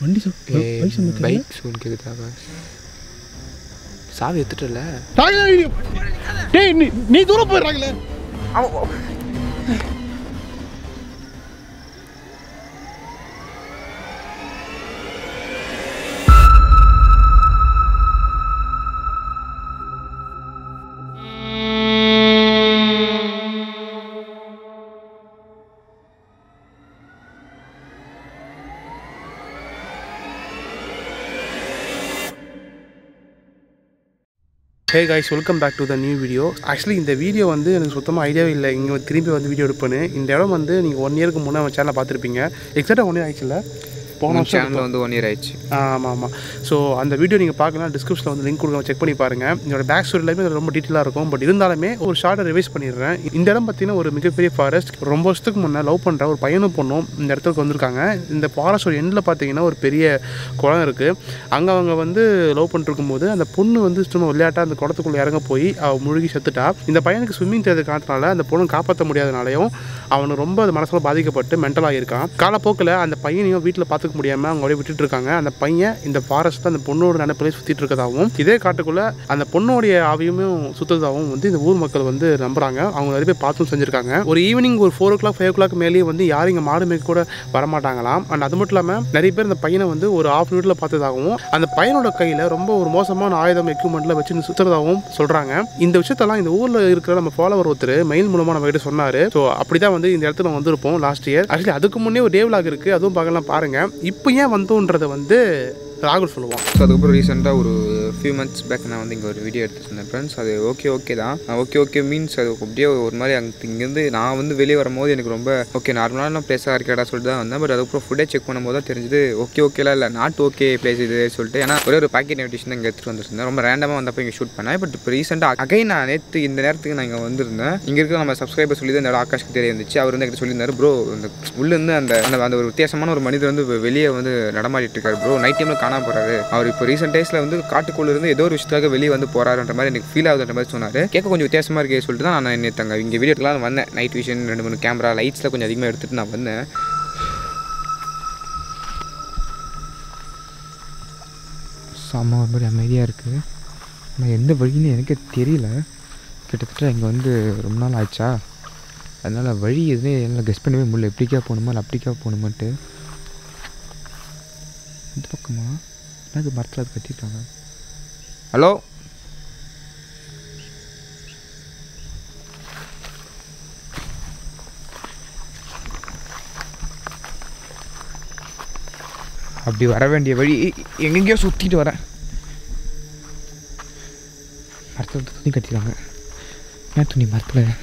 வண்டி bike sound கேக்குதா? சாவி எடுத்துட்டல. டேய் நீ தூரம் போயிடுறாங்களே. Hey guys, welcome back to the new video. Actually இந்த வீடியோ வந்து எனக்கு சுத்தமாக ஐடியாவே இல்லை இங்கே திரும்பி வந்து வீடியோ எடுப்பேன்னு. இந்த இடம் வந்து நீங்கள் 1 இயருக்கு முன்னே நம்ம சேனலை பார்த்துருப்பீங்க. எக்ஸாக்டாக 1 இயர் ஆயிடுச்சுல்ல, போன சேனலில் வந்து 1 இயர் ஆயிடுச்சு. ஆமாம். ஸோ அந்த வீடியோ நீங்கள் பார்க்கலாம், டிஸ்கிரிப்ஷனில் வந்து லிங்க் கொடுங்க, செக் பண்ணி பாருங்கள். இதோட பேக் ஸ்டோரி எல்லாமே ரொம்ப டீட்டெயிலாக இருக்கும். பட் இருந்தாலுமே ஒரு ஷார்ட்டை ரிவைஸ் பண்ணிடுறேன். இந்த இடம் பார்த்தீங்கன்னா ஒரு மிகப்பெரிய ஃபாரஸ்ட். ரொம்ப வருஷத்துக்கு முன்னே லவ் பண்ணுற ஒரு பையனும் பொண்ணும் இந்த இடத்துக்கு வந்திருக்காங்க. இந்த ஃபாரஸ்டோட எண்டில் பார்த்தீங்கன்னா ஒரு பெரிய குளம் இருக்குது. அங்கே அவங்க வந்து லவ் பண்ணிருக்கும் போது அந்த பொண்ணு வந்து சும்மா விளையாட்டாக அந்த குளத்துக்குள்ளே இறங்க போய் அவள் முழுகி செத்துட்டா. இந்த பையனுக்கு ஸ்விம்மிங் தெரியாத காரணத்தினால அந்த பொண்ணு காப்பாற்ற முடியாதனாலையும் அவனுக்கு ரொம்ப அது மனசில் பாதிக்கப்பட்டு மென்டலாக இருக்கான். காலப்போக்கில் அந்த பையனையும் வீட்டில் பார்த்துக்க முடியாமல் அவங்க விட்டுட்டு இருக்காங்க. அந்த பையன் இந்த ஃபாரஸ்ட்டில் அந்த பொண்ணோட நினைப்பிலே சுற்றிட்டு இருக்கதாகவும் இதே காட்டுக்குள்ளே அந்த பொண்ணோடைய ஆவியுமே சுற்றுறதாகவும் வந்து இந்த ஊர் மக்கள் வந்து நம்புகிறாங்க. அவங்க நிறைய பேர் பார்த்தும் செஞ்சுருக்காங்க. ஒரு ஈவினிங் ஒரு 4 o'clock 5 o'clock மேலேயே வந்து யாரும் இங்கே மாடு மேய்க்க கூட வரமாட்டாங்களாம். அண்ட் அது மட்டும் இல்லாமல் நிறைய பேர் இந்த பையனை வந்து ஒரு 1/2 minute பார்த்ததாகவும் அந்த பையனோட கையில் ரொம்ப ஒரு மோசமான ஆயுதம் எக்யூப்மெண்ட்டில் வச்சு சுற்றுறதாகவும் சொல்கிறாங்க. இந்த விஷயத்தெல்லாம் இந்த ஊரில் இருக்கிற நம்ம ஃபாலோவர் ஒருத்தர் மெயில் மூலமாக நம்ம கிட்ட சொன்னார். ஸோ அப்படி தான் வந்து இந்த இடத்துல நம்ம வந்திருப்போம் லாஸ்ட் இயர். ஆக்சுவலி அதுக்கு முன்னே ஒரு டே விலாக் இருக்குது, அதுவும் பார்க்கலாம் பாருங்கள். இப்போ ஏன் வந்தோன்றதை வந்து ராகுல் சொல்லுவான். ஸோ அதுக்கப்புறம் ரீசெண்டாக ஒரு ஃபியூ மந்த்ஸ் பேக் நான் வந்து இங்கே ஒரு வீடியோ எடுத்துருந்தேன் ஃப்ரெண்ட்ஸ். அது ஓகே தான். ஓகே மீன்ஸ் அது அப்படியே ஒரு மாதிரி இங்கேருந்து நான் வந்து வெளியே வரும்போது எனக்கு ரொம்ப நார்மலான பிளேஸாக இருக்கடா சொல்லிட்டு தான் வந்தேன். பட் அதுக்கப்புறம் ஃபுட்டே செக் பண்ணும்போது தான் தெரிஞ்சது ஓகேலாம் இல்லை, நாட் ஓகே பிளேஸ் இது சொல்லிட்டு. ஏன்னா ஒரே ஒரு பாக்கெட் இன்விடேஷன் தான் இங்கே எடுத்துகிட்டு வந்துருந்தேன். ரொம்ப ரேண்டமாக வந்தப்போ இங்கே ஷூட் பண்ணேன். பட் இப்போ ரீசெண்டாக அகைன் நான் நேற்று இந்த நேரத்துக்கு நான் இங்கே வந்திருந்தேன். இங்கே இருக்கிற நம்ம சப்ஸ்கிரைபர் சொல்லி தான் இந்த ஆகாஷ்க்கு தெரிய இருந்துச்சு. அவர் வந்து எங்கிட்ட சொல்லியிருந்தார், ப்ரோ இந்த உள்ளேருந்து அந்த ஒரு வித்தியாசமான ஒரு மனிதர் வந்து வெளியே வந்து நடமாடிட்டு இருக்காரு ப்ரோ, நைட் டைமில் காணாம போகிறாரு. அவர் இப்போ ரீசெண்ட் டேஸில் வந்து காட்டுக்குள்ளே இருந்து ஏதோ ஒரு விஷயத்துக்காக வெளியே வந்து போகிறாருன்ற மாதிரி எனக்கு ஃபீல் ஆகுதுன்ற மாதிரி சொன்னார். கேட்க கொஞ்சம் வித்தியாசமாக இருக்கே சொல்லிட்டு தான் நான் நேற்று இங்கே வீடியோ எடுக்கலாம் வந்தேன். நைட் விஷன் 2-3 கேமரா லைட்ஸில் கொஞ்சம் அதிகமாக எடுத்துகிட்டு நான் வந்தேன். செம்ம ஒரு மாதிரி அமைதியாக இருக்குது. ஆனால் எந்த வழின்னு எனக்கே தெரியல. கிட்டத்தட்ட இங்கே வந்து ரொம்ப நாள் ஆச்சா, அதனால் வழி எதுவுமே என்னால் கெஸ் பண்ணவே முடியல. எப்படிக்கா போகணுமா இல்லை அப்படிக்கா போகணுமான்ட்டு. இந்த பக்கமா எனக்கு மரத்தில் அது கட்டியிருக்காங்க. ஹலோ, அப்படி வர வேண்டிய வழி எங்கெங்கேயோ சுற்றிட்டு வரேன். மரத்தில் துணி கட்டிடுறாங்க. என்ன துணி மரத்தில்?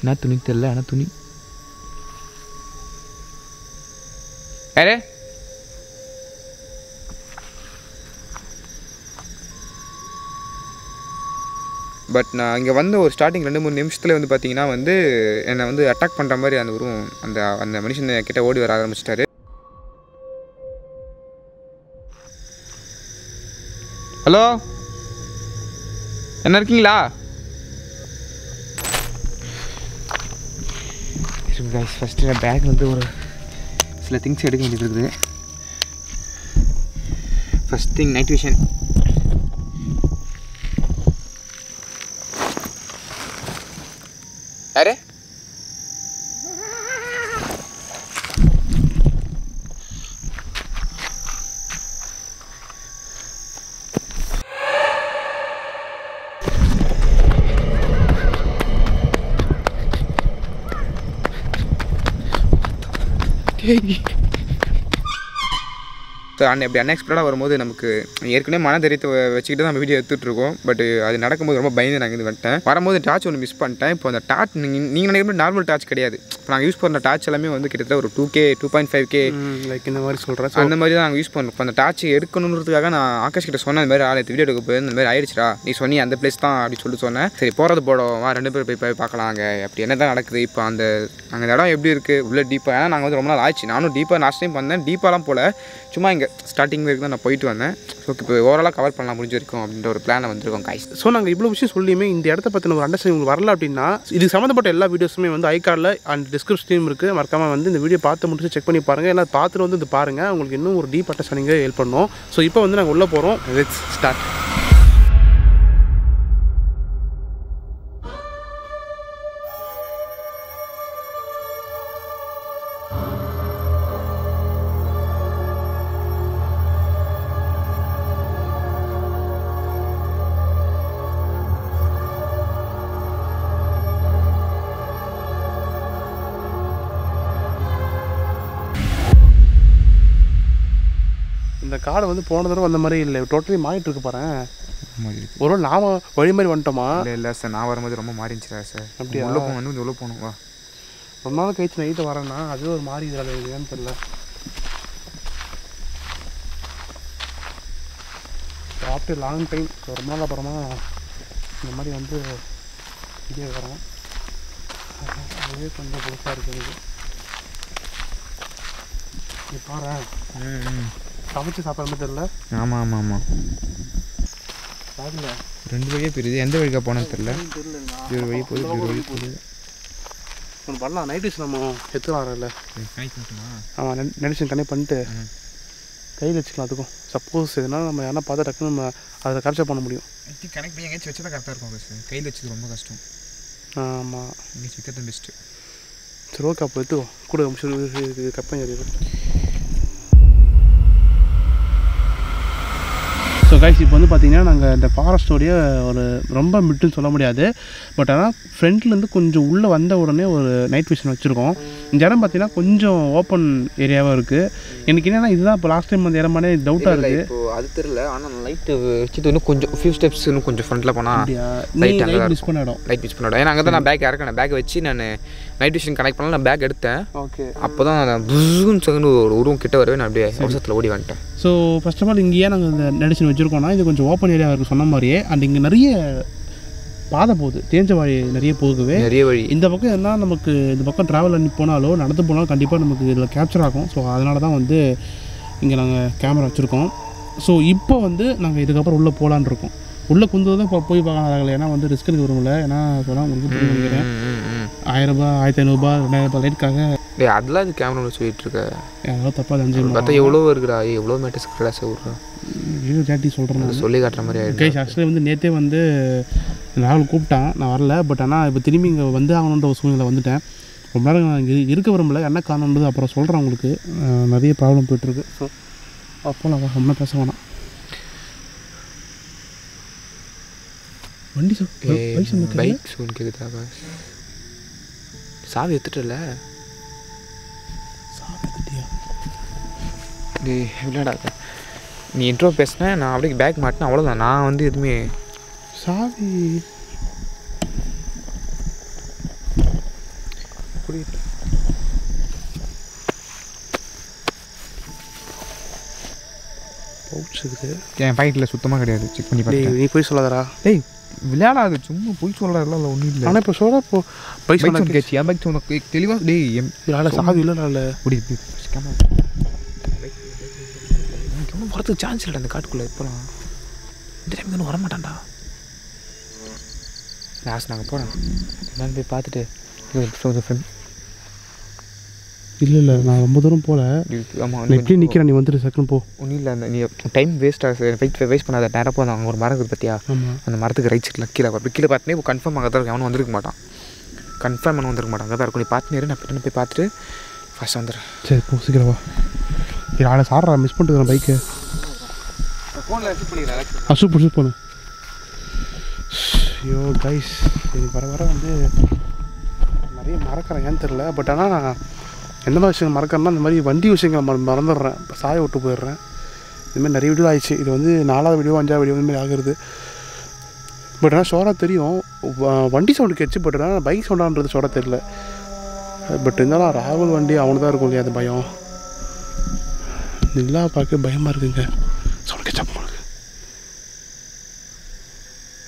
என்ன துணி தெரியல, ஆனால் துணி யாரே? பட் நான் இங்கே வந்து ஒரு ஸ்டார்டிங் 2-3 நிமிஷத்தில் வந்து பார்த்தீங்கன்னா வந்து என்னை வந்து அட்டாக் பண்ணுற மாதிரி அந்த ஒரு அந்த மனுஷன் கிட்ட ஓடி வர ஆரம்பிச்சிட்டாரு. ஹலோ, என்ன இருக்கீங்களா? கைஸ், ஃபஸ்ட்டு பேக் வந்து ஒரு சில திங்ஸ் எடுக்க வேண்டியது இருக்குது. First thing night vision. யாரு? அப்படி அன்எக்ஸ்பெக்டடாக வரும்போது நமக்கு ஏற்கனவே மன தைரியத்தை வச்சுக்கிட்டு தான் நம்ம வீடியோ எடுத்துகிட்ருக்கோம். பட் அது நடக்கும்போது ரொம்ப பயந்து நாங்கள் இது வந்துட்டேன். வரும்போது டார்ச் ஒன்று மிஸ் பண்ணிட்டேன். இப்போ அந்த டார்ச் நீங்கள் நினைக்கிற நார்மல் டார்ச் கிடையாது. இப்போ நாங்கள் யூஸ் பண்ணுற டார்ச் எல்லாமே வந்து கிட்டத்தட்ட ஒரு 2K 2.5K லைக் இந்த மாதிரி சொல்கிறேன். அந்த மாதிரி தான் நாங்கள் யூஸ் பண்ணுறோம். இப்போ அந்த டார்ச் எடுக்கணுன்றதுக்காக நான் ஆகாஷ் கிட்ட சொன்னேன், இந்த மாதிரி ஆளுக்கு வீடியோ எடுக்க போய் இந்த மாதிரி ஆயிடுச்சுடா, நீ சொன்னி அந்த பிளேஸ் தான் அப்படி சொல்லிட்டு சொன்னேன். சரி போகிறது போடுவோம், 2 பேர் போய் பார்க்கலாம் அங்கே அப்படி என்ன தான் நடக்குது. இப்போ அந்த இடம் எப்படி இருக்குது உள்ள டீப்பாக? ஏன்னா நாங்கள் வந்து ரொம்ப நாள் ஆச்சு. நானும் டீப்பாக லாஸ்ட் டைம் வந்தேன், டீப்பாலாம் போல் சும்மா இங்கே ஸ்டார்டிங் வரைக்கும் தான் நான் போயிட்டு வந்தேன். ஸோ இப்போ ஓவராலாக கவர் பண்ணலாம் முடிஞ்சு வரைக்கும் அப்படின்ற ஒரு பிளானை வந்திருக்கோம் கைஸ். ஸோ நாங்கள் இவ்வளோ விஷயம் சொல்லியுமே இந்த இடத்த பற்றின ஒரு அண்டர்ஸ்டாண்டிங் வரல அப்படின்னா இதுக்கு சம்மந்தப்பட்ட எல்லா வீடியோஸுமே வந்து ஐகார்டில் அண்ட் டிஸ்கிரிப்ஷன்லையும் இருக்குது. மறக்காமல் வந்து இந்த வீடியோ பார்த்து முடிச்சு செக் பண்ணி பாருங்கள். எல்லாம் பார்த்துட்டு வந்து இது பாருங்கள், உங்களுக்கு இன்னும் ஒரு டீப் அண்டர்ஸ்டாண்டிங்காக ஹெல்ப் பண்ணும். ஸோ இப்போ வந்து நாங்கள் உள்ளே போகிறோம். Let's start. இந்த காடை வந்து போன தடவை வந்த மாதிரி இல்லை, டோட்டலி மாறிட்டு இருக்கு பாரு. ஒரு நாம வழி மாதிரி வந்துட்டோமா? இல்லை சார், நான் வரும்போது ரொம்ப மாறிடுச்சுடா சார். அப்படியா? உள்ளே போகணும், வந்து உள்ளே போகணும். வா, ரொம்ப நாள் கழிச்சு நைட்டு வரேன்னா அதுவே ஒரு மாறி இதில் ஏன்னு தெரியல. ஆஃப்டர் லாங் டைம் ரொம்ப நாள் அப்புறமா இந்த மாதிரி வந்து இதே வரோம். அதுவே கொஞ்சம் புதுசாக இருக்குது. நீ பாரு, சமைச்சு சாப்பிட்ற மாதிரி தெரியல. ஆமாம் ஆமாம் ஆமாம், சாப்பிடல. 2 வழியாக போயிருது. எந்த வழிக்காக போனது தெரியல. இது ஒரு வழி போகுது, இது ஒரு வழி போகுது. ஒன்று பண்ணலாம், நைட் விஷ் நம்ம எடுத்துக்கலாம். இல்லை கனெக்ட் பண்ணிட்டுமா? ஆமாம், நைட் விஷன் கனெக்ட் பண்ணிட்டு கையில் வச்சுக்கலாம். அதுக்கும் சப்போஸ் எதுனா நம்ம யாரா பார்த்தா டக்குன்னு நம்ம அதை கேப்சர் பண்ண முடியும். கனெக்ட் பண்ணி எங்கேயாச்சும் வச்சா தான் கரெக்டாக இருக்கும் சார். கையில் வச்சது ரொம்ப கஷ்டம். ஆமாம், எங்கேயாச்சும் வைக்கிறது பெஸ்ட்டு. சரி ஓகே, அப்போ எடுத்துக்கோ கூட கப்பன் ஏறிடு. ஸோ கைஸ், இப்போ வந்து பார்த்தீங்கன்னா நாங்கள் இந்த ஃபாரஸ்டோடைய ஒரு ரொம்ப மிட்டுன்னு சொல்ல முடியாது, பட் ஆனால் ஃப்ரண்ட்லேருந்து கொஞ்சம் உள்ளே வந்த உடனே ஒரு நைட் விஷன் வச்சுருக்கோம். இந்த இடம் பார்த்தீங்கன்னா கொஞ்சம் ஓப்பன் ஏரியாவாக இருக்குது. எனக்கு என்னென்னா இதுதான் இப்போ லாஸ்ட் டைம் அந்த இடமானே டவுட்டாக இருக்குது. இப்போ அது தெரியல, ஆனால் லைட்டு வச்சுட்டு இன்னும் கொஞ்சம் ஃபியூ ஸ்டெப்ஸ் இன்னும் கொஞ்சம் ஃப்ரண்ட்டில் போனால் லைட் மிஸ் பண்ண இடம். லைட் மிஸ் பண்ண இடம். ஏன்னா அங்கே தான் நான் பேக் இறக்கினேன். பேக்கை வச்சு நான் நைட் விஷன் கனெக்ட் பண்ணலாம், நான் பேக் எடுத்தேன். ஓகே, அப்போ தான் நான் புஸ்ஸுன்னு செகண்ட் ஒரு உருவம் கிட்ட வரவே நான் அப்படியே அவசரத்தில் ஓடி வந்துட்டேன். ஸோ ஃபர்ஸ்ட் ஆஃப் ஆல் இங்கேயே நாங்கள் இந்த நடிச்சு வச்சுருக்கோம்னா இது கொஞ்சம் ஓப்பன் ஏரியாவாக இருக்குது சொன்ன மாதிரியே. அண்ட் இங்கே நிறைய பாதை போகுது, தேஞ்ச வழி நிறைய போகுது, நிறைய வழி. இந்த பக்கம் என்ன நமக்கு இந்த பக்கம் ட்ராவல் பண்ணி போனாலோ நடந்து போனாலும் கண்டிப்பாக நமக்கு இதில் கேப்சர் ஆகும். ஸோ அதனால தான் வந்து இங்கே நாங்கள் கேமரா வச்சுருக்கோம். ஸோ இப்போ வந்து நாங்கள் இதுக்கப்புறம் உள்ளே போகலான் இருக்கோம். உள்ளே குந்து தான் இப்போ போய் பார்க்கலாம். ஏன்னா வந்து ரிஸ்க் எடுக்க வரும்ல. ஏன்னா சொன்னால் உங்களுக்கு புரிய நினைக்கிறேன், 1000 ரூபாய் 1500 2000 லைட்டுக்காக அதெல்லாம் இது கேமரா சொல்லிட்டு இருக்க எவ்வளோ தப்பாக அது 5 பார்த்தா எவ்வளோ இருக்குடா, எவ்வளோ மேட்டர்ஸ் இருக்குடா சார். வீடியோ ஜாட்டி சொல்கிறேன், சொல்லி காட்டுற மாதிரி ஆகிடும். கைஸ் ஆக்சுவலி வந்து நேற்றே வந்து ராகுல் கூப்பிட்டான், நான் வரல. பட் ஆனால் இப்போ திரும்பி இங்கே வந்து ஆகணுன்ற ஒரு சூழ்நிலை வந்துட்டேன். ரொம்ப நேரம் நான் இங்கே இருக்க விரும்பல, என்ன காரணன்றது அப்புறம் சொல்கிறேன் உங்களுக்கு. நிறைய ப்ராப்ளம் போய்ட்டுருக்கு. ஸோ அப்போ நான் ரொம்ப பேச வேணாம். வண்டி பைக் சவுண்ட் கேட்குதா? சாவி எடுத்துட்டல? சாவி எடுத்துட்டியா? டேய் விளையாடாத. நீ இன்ட்ரோ பேசினேன், நான் அப்படியே பேக் மாட்டினேன், அவ்வளோதான். நான் வந்து எதுவுமே சாவி புரியுது. பவுச் இருக்குது என் பாக்கெட்டில் சுத்தமாக கிடையாது. செக் பண்ணி பார்த்து. நீ போய் சொல்லாதடா. டேய் விளையாடாது, சும்மா போய் சொல்கிறாருல, இல்லை ஒன்றும் இல்லை. ஆனால் இப்போ சொல்ல இப்போ பைக் சவுண்ட் கேட்சி, என் பைக் சவுண்ட் தெளிவாக. டேய் இல்லை சாவி இல்லை இல்லை இப்படி ஒன்றும் வரதுக்கு சான்ஸ் இல்லை அந்த காட்டுக்குள்ளே. இப்போலாம் இந்த டைம் இன்னும் வரமாட்டான்டா. லாஸ்ட் நாங்கள் போகிறோம், என்னன்னு போய் பார்த்துட்டு ஃப்ரெண்ட். இல்லை நான் ரொம்ப தூரம் போகல. ஆமாம், எப்படி நிற்கிறேன், நீ வந்துட்டு செகண்ட் போ. ஒன்றும் இல்லை, அந்த நீ டைம் வேஸ்ட்டாக வேஸ்ட் பண்ணாத. நேராக போதும். அங்கே ஒரு மரம் இருக்குது பார்த்தியா, அந்த மரத்துக்கு ரைட் சைடில் கீழே அப்படி கீழே பார்த்துனே இப்போ கன்ஃபார்ம் அங்கே தான் இருக்கும். அவனும் வந்திருக்க மாட்டான், கன்ஃபார்ம் அவனும் வந்திருக்க மாட்டான். அங்கே தான் இருக்கும். நீ பார்த்துனே நான் பின்னாடி போய் பார்த்துட்டு ஃபஸ்ட் வந்துடுறேன். சரி போ சீக்கிரம் வா. சரி ஆளை சாடுறா, மிஸ் பண்ணிட்டு பைக்கு. சூப்பர் சூப்பர் போனேன். ஐயோ கைஸ், சரி வர வர வந்து நிறைய மறக்கிறேன், ஏன்னு தெரில. பட் ஆனால் எந்த மாதிரி விஷயங்கள் மறக்கிறேன்னா இந்த மாதிரி வண்டி விஷயங்கள் மறந்துடுறேன், சாய விட்டு போயிடுறேன். இதுமாதிரி நிறைய வீடியோ ஆயிடுச்சு. இது வந்து 4வது வீடியோ 5வது வீடியோ இதுமாதிரி ஆகுறது. பட் ஆனால் ஷோராக தெரியும் வண்டி சவுண்டு கேட்ச்சு. பட் ஆனால் பைக் சவுண்டான்றது ஷோராக தெரியல. பட் இருந்தாலும் ராகுல் வண்டி அவனு தான் இருக்கும் இல்லையா, அது பயம். நிலா பார்க்க பயமாக இருக்குங்க. சவுண்ட் கேட்சப்போ இருக்கு,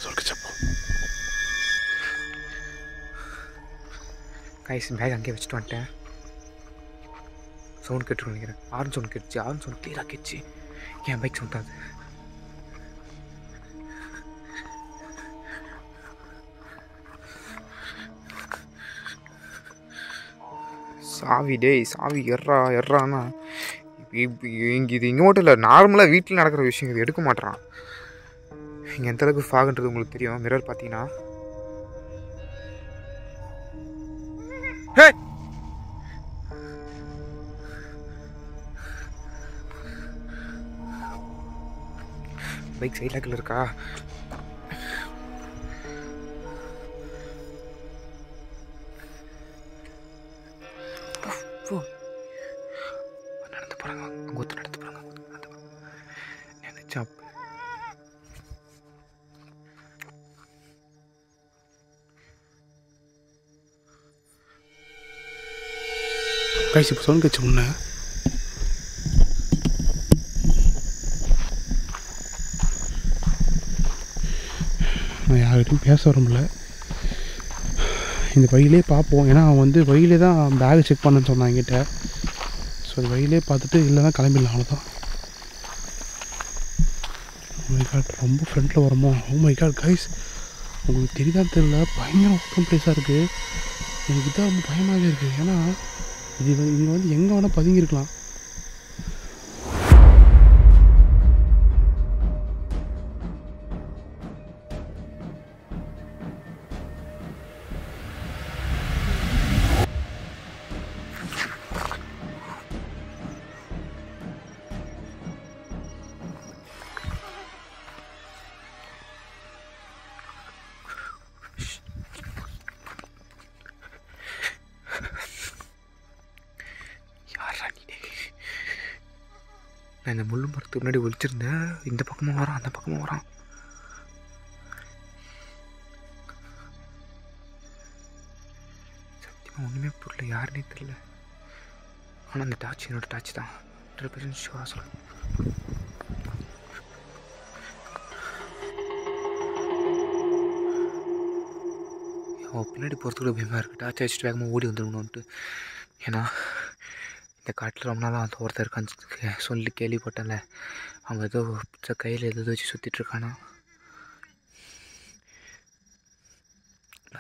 சவுண்ட் கேட்சப்போ. கைஸ் பேக் அங்கேயே வச்சுட்டு வந்துட்டேன். சவுண்ட் கேட்டுருன்னு நினைக்கிறேன். ஆரன் சவுண்ட் கேட்டுச்சு, ஆரன் சவுண்ட் கிளியராக கேட்டுச்சு. என் பைக் சவுண்ட் அது. சாவி டேய் சாவி எர்றானா இது இங்கே மட்டும் இல்லை, நார்மலாக வீட்டில் நடக்கிற விஷயம் இது எடுக்க மாட்டேறான். இங்கே எந்தளவுக்கு ஃபாகுன்றது உங்களுக்கு தெரியும். மிரர் பார்த்தீங்கன்னா பைக் சைடில் இருக்கா? நடந்து போகிறாங்க, அங்கே நடந்து போகிறாங்க. நினைச்சா கைஸ் இப்போ சவுண்ட் கட்சி முன்னே நான் யார்கிட்டையும் பேச வரமில்ல. இந்த வழியிலே பார்ப்போம். ஏன்னா அவன் வந்து வழியிலே தான் பேக் செக் பண்ணன்னு சொன்னான் என்கிட்ட. ஸோ அது வழியிலே பார்த்துட்டு இல்லைன்னா கிளம்பிடலாம், அவ்வளோதான். ஓ மை காட், ரொம்ப ஃப்ரண்ட்டில் வரமோ? ஓ மை காட் கைஸ், உங்களுக்கு தெரியுதான்னு தெரியல, பயங்கர ஓப்பன் பிளேஸாக இருக்குது. எனக்கு இதான் ரொம்ப பயமாகவே இருக்குது. ஏன்னா இங்கே வந்து எங்கே வேணால் பதுங்கியிருக்கலாம். நான் இந்த முள்ளு மரத்துக்கு முன்னாடி ஒழிச்சிருந்தேன். இந்த பக்கமாக வரான், அந்த பக்கமாக வரான். சத்தியமாக ஒன்றுமே புரியல, யாருன்னே தெரியல. ஆனால் அந்த டார்ச் என்னோட டார்ச் தான். 100% ஷூராக சொல்லுங்கள். அவன் பின்னாடி போகிறதுக்குள்ள பயமாக இருக்குது. டார்ச் அடிச்சுட்டு வேகமாக ஓடி வந்துடணுன்ட்டு. ஏன்னா இந்த காட்டில் ரொம்ப நாளாக அந்த ஒருத்தர் இருக்கான்னு சொல்லி கேள்விப்பட்டேன்ல. அவன் ஏதோ கையில் எதோ வச்சு சுற்றிட்டுருக்கானா.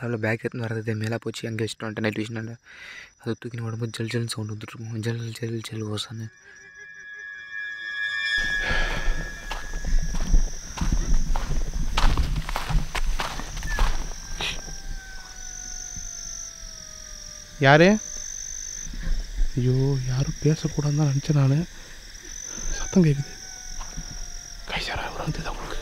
அதில் பேக் எடுத்துன்னு வரது மேலே போச்சு, அங்கே வச்சுட்டு வந்துட்டேன். நைட் விஷயம் அதை தூக்கின்னு உடம்பு ஜல் ஜல்னு சவுண்ட் வந்துட்டுருக்கும். ஜல் ஜல் ஜல் ஓசான்னு. யாரு? ஐயோ, யாரும் பேசக்கூடாதுன்னு தான் நினச்சேன் நான். சத்தம் கேட்குது. கைசாரா வந்து தான் உங்களுக்கு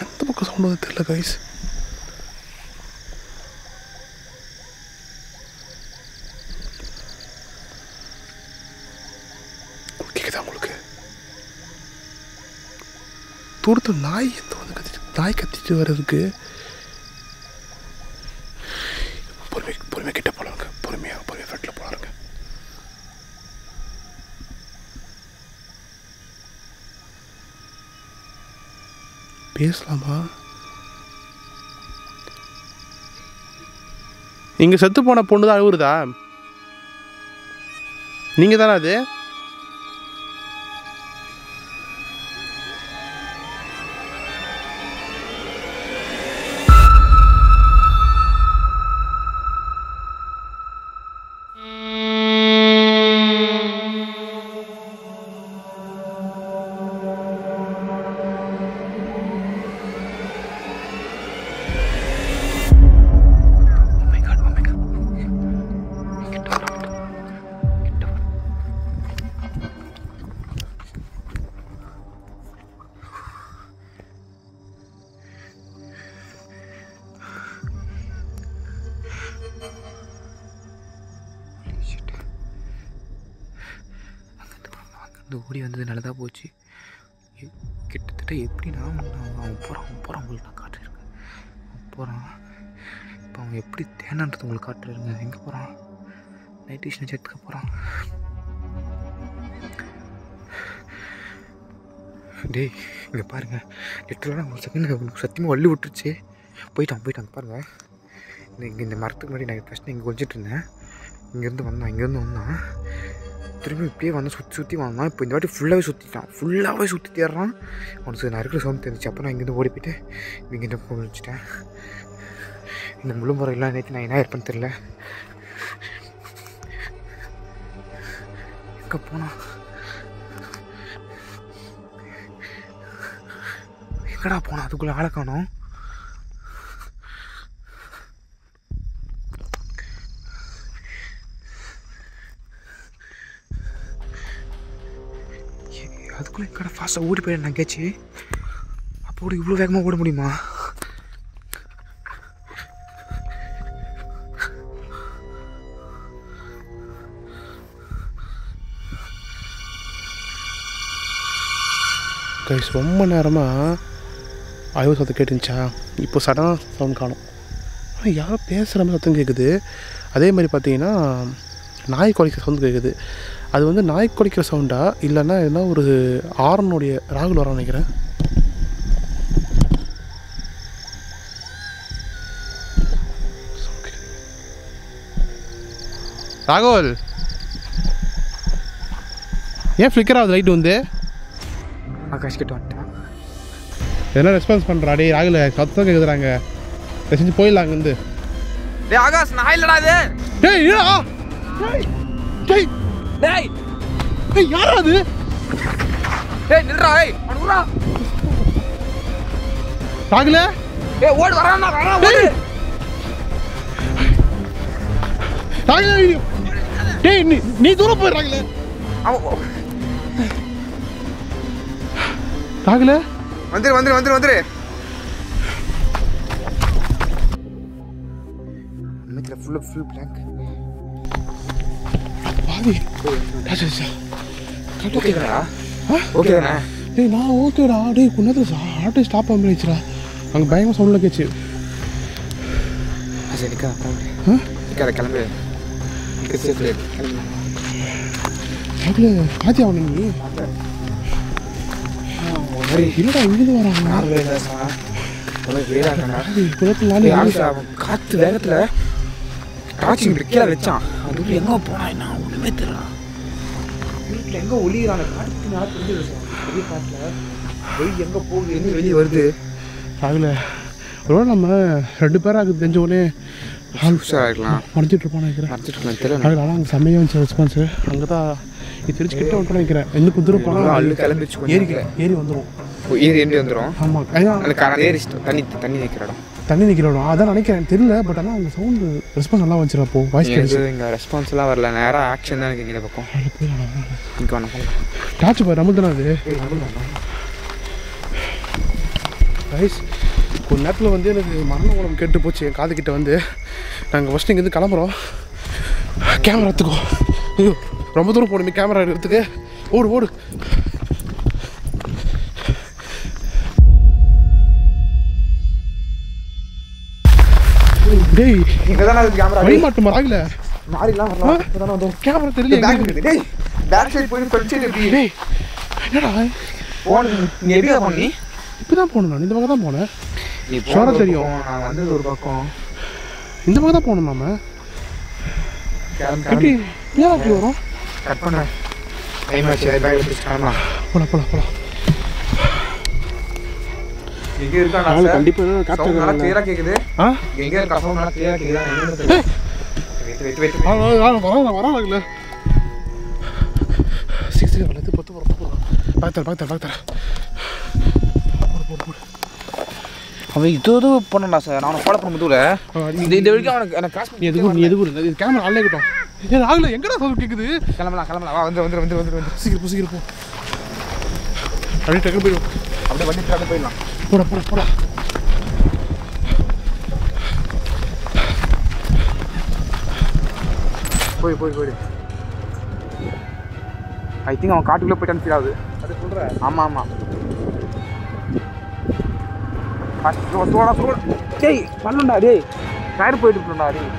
எந்த பக்கம் சவுண்ட் வந்து தெரியல கைஸ். கேட்குதா உங்களுக்கு? தூரத்தில் நாய் எந்த வந்து கத்திட்டு வர்றதுக்கு. பொறுமையாக கிட்ட போலாங்க. பொறுமையாக ஃப்ரெண்டில் போலாங்க. பேசலாமா? இங்கே செத்து போன பொண்ணு தான் அழுவுறதா? நீங்கள் தானே அது? இந்த ஓடி வந்தது நல்லதாக போச்சு. கிட்டத்தட்ட எப்படின்னா அவன் போகிறான் உங்களுக்கு நான் காட்டுறேன். அவன் போகிறான். இப்போ அவன் எப்படி தேனான்றது உங்களுக்கு காட்டுறேங்க. எங்கே போகிறான்? நைட் விஷன் எடுத்துக்க போகிறான். டேய் இங்கே பாருங்கள், லிட்டரலாக ஒரு செகண்ட் உங்களுக்கு சத்தியமாக வள்ளி விட்டுருச்சு. போயிட்டான் பாருங்கள். இந்த மரத்துக்கு முன்னாடி நான் ஃபஸ்ட்டு இங்கே கொஞ்சிட்டு இருந்தேன். இங்கேருந்து வந்தான் திரும்பி இப்படியே வந்து சுற்றி வந்தான். இப்போ இந்த வாட்டி ஃபுல்லாகவே சுற்றி தேடுறான். அவனுக்கு நான் இருக்கிற சவுண்ட் தெரிஞ்சிச்சு. அப்போ நான் இங்கேருந்து ஓடி போயிட்டு இங்கேருந்து போக வச்சுட்டேன். இந்த முழு முறையெல்லாம் நேற்று நான் என்ன இருப்பேன்னு தெரில. எங்கே போனா எங்கடா போனா? அதுக்குள்ளே ஆளை காணோம். அதுக்குள்ளே எங்கடா ஃபாஸ்ட்டாக ஓடி போயிடு நான் கேச்சு. அப்போ இவ்வளோ வேகமாக ஓட முடியுமா? கைஸ் ரொம்ப நேரமாக அயோ சத்தம் கேட்டுருந்துச்சா? இப்போ சடனாக சவுண்ட் காணும். ஆனால் யாரோ பேசுகிற மாதிரி சத்தம் கேட்குது. அதே மாதிரி பார்த்தீங்கன்னா நாய் குலைக்கிற சவுண்ட் கேட்குது. அது வந்து நாய் குலைக்கிற சவுண்டா இல்லைன்னா எதுனா ஒரு ஆரனுடைய ராகுல் வர நினைக்கிறேன். ராகுல் ஏன் ஃப்ளிக்கர் ஆகுது லைட் வந்து? ஆகாஷ் கிட்ட வந்துட்டான். எதனா ரெஸ்பான்ஸ் பண்ணுறா? டே ராகுல் சத்தம் கேட்குறாங்க, செஞ்சு போயிடலாம் அங்கேருந்து. டேய் ஆகாஷ், நான் இல்லடா இது. டேய் ஏடா? டேய் டேய் டேய் யாரா அது? டேய் நில்றா. ஏய் அனுரா. ராகுல் டேய் ஓடு வரானா ஓடு. ராகுல் டேய் நீ தூரம் போய் ராகுல். ராகுல் வந்துரு. Full plank. பாதி ஓகேடா. ஓகேடா. டேய் நான் ஓகேடா. டேய் கொஞ்சம் ஆட்டோ ஸ்டாப் பண்ணிடுச்சுடா. அங்கே பயங்கர சவுண்டில் கேச்சு. சரிக்கா கிளம்பு. ராகுல் பாத்தி அவனு நீ இல்லடா இங்கிருந்து வராங்க. காத்து வேகத்துல டார்ச்சிங் கீழே வச்சான். அது எங்க போனா என்ன ஒண்ணுமே தெரியல. வீட்டுல எங்க ஒளியிறான காற்று நாள் தெரிஞ்சு பெரிய காட்டுல வெளியே எங்க போகுது எங்க வெளியே வருது. ராகுல் ஒருவேளை நம்ம 2 பேராக அது தெரிஞ்ச உடனே இருக்கலாம் மறைச்சிட்டு இருப்பான்னு நினைக்கிறேன். தெரியல. ஆனால் அங்கே செம்மையாக இருந்துச்சு ரெஸ்பான்ஸு. அங்கே தான் இது திருச்சி கிட்ட வந்துட்டு நினைக்கிறேன். இன்னும் குதிரை போனால் கிளம்பிச்சு. ஏறி வந்துடும். ஏறி வந்துடும். ஆமாம் தண்ணி நிற்கிற இடம். தண்ணி நிற்கிற இடம் அதான் நினைக்கிறேன். தெரியல. பட் ஆனால் அந்த சவுண்டு ரெஸ்பான்ஸ் நல்லா வந்துச்சு. அப்போ வாய்ஸ் கேட்டு இங்கே ரெஸ்பான்ஸ்லாம் வரல. நேராக ஆக்ஷன் தான் எனக்கு கீழே பக்கம். இங்கே வேணாம் டாச்சு பாரு நம்மள் தானே அது. ரைஸ் ஒரு நேரத்தில் வந்து எனக்கு மரண உணவு கேட்டு போச்சு என் காதுகிட்ட வந்து. நாங்கள் ஃபஸ்ட்டு இங்கேருந்து கிளம்புறோம். கேமரா எடுத்துக்கோ. ஐயோ ரொம்ப தூரம் போகணுமே கேமரா எடுத்துக்க. ஓடு. டேய் இங்கே தானே அது கேமரா வழி மாட்டுமா ராகுல? மாறிலாம் வரலாம். கேமரா தெரியல. டேய் பேக் சைடு போய் படிச்சுட்டு எப்படி? டேய் என்னடா போன நீ எப்படி பண்ணி? இப்போ தான் போகணும். நான் இந்த பக்கம் தான் போனேன். நீ ஷோரா தெரியும். நான் வந்து ஒரு பக்கம் இந்த பக்கம் தான் போகணும். நாம எப்படி ஏன் அப்படி வரும்? கட் பண்ண டைம் ஆச்சு. பேக் எடுத்து கிளம்பலாம். போலாம். எங்க இருக்கா? நான் கண்டிப்பாக சவுண்ட் நல்லா கிளியரா கேக்குது. எங்க இருக்கா? சவுண்ட் நல்லா கிளியரா கேக்குதா? வெயிட் வராங்கல்ல. 6 வரது 10 வரும். பார்த்தார அவன் இது பண்ணா சார். நான் ஃபாலோ பண்ண முடியல. இந்த வரைக்கும் அவனுக்கு எனக்கு காசு நீ எதுவும் இது கேமரா ஆன்லைன் கிட்டோம். ஏன் ஆகல எங்கடா சவுண்ட் கேக்குது? கிளம்பலாம். வா வந்து சீக்கிரம் போ. அப்படியே டக்கு போயிடும். அப்படியே வண்டி ட்ராக் போயிடலாம். போடா. போய் ஐ திங்க் அவன் காட்டுக்குள்ளே போயிட்டான்னு ஃபீல் ஆகுது. அது சொல்கிறேன். ஆமாம் டேய் பண்ணண்டா. டேய் டயர் போயிட்டு இருக்கா? டேய்